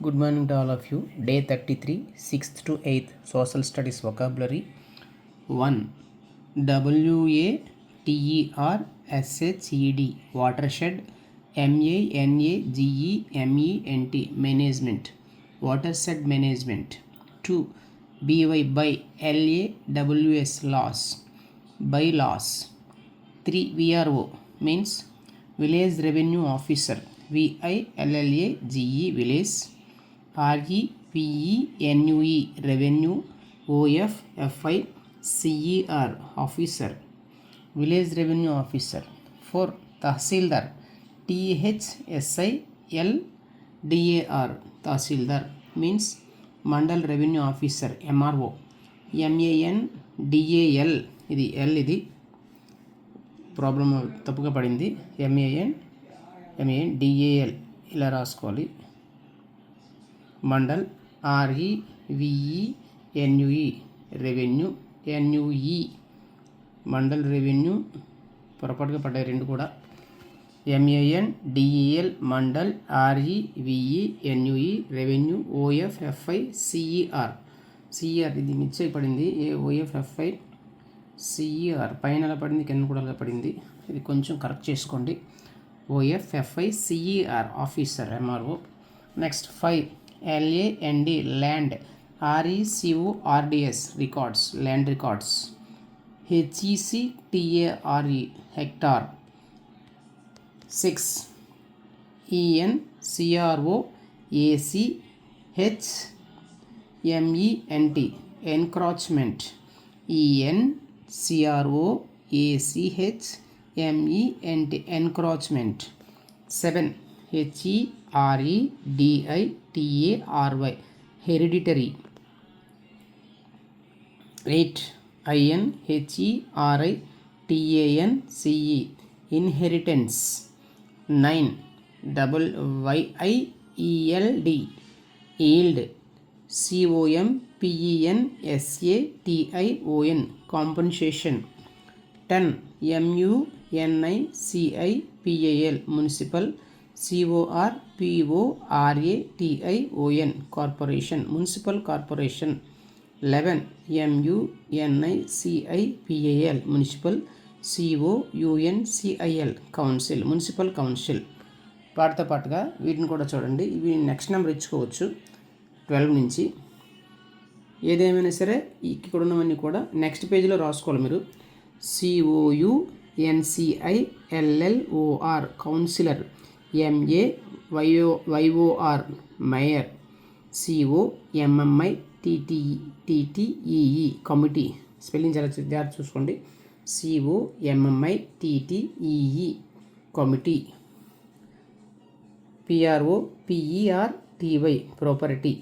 Good morning to all of you. Day 33, 6th to 8th Social Studies Vocabulary 1. WATERSHED Watershed. MANAGEMENT Management Watershed Management. 2. BY LAWS Loss Bylaws. 3. VRO means Village Revenue Officer. VILLAGE Village. REVENUE Revenue. OFFICER Officer Village Revenue Officer. 4. Tahsildar THSILDAR Tahsildar means Mandal Revenue Officer MRO. MANDAL ఇది L ఇది problem తప్పుగా పడింది. MANDAL ఇలా రాసుకోవాలి. Mandal REVENUE revenue NUE mandal revenue పొరపాటుగా పడ్డాయి రెండు కూడా. MANDEL mandal REVENUE revenue OFFICER ఇది మిస్టేక్ పడింది. OFFICER పైన ఎలా పడింది కింద కూడా ఎలా పడింది, ఇది కొంచెం కరెక్ట్ చేసుకోండి. OFFICER officer MRO. Next 5. LAND land RECORDS records land records. HECTARE hectare. 6. ENCROACHMENT encroachment. ENCROACHMENT encroachment. 7. HEREDITARY hereditary. 8. INHERITANCE inheritance. 9. YIELD yield. COMPENSATION compensation. 10. MUNICIPAL municipal. CORPORATION corporation municipal corporation. 11. MUNICIPAL municipal. COUNCIL council municipal council. పాటుతో పాటుగా వీటిని కూడా చూడండి. ఇవి next number ఇచ్చుకోవచ్చు 12 నుంచి. ఏదేమైనా సరే ఇక్కడ ఉన్నవన్నీ కూడా నెక్స్ట్ పేజీలో రాసుకోవాలి మీరు. COUNCILLOR councillor. MAYOR mayor. COMMITTEE committee. Spelling చాలా జాగ్రత్త చూసుకోండి. COMMITTEE committee. PROPERTY property.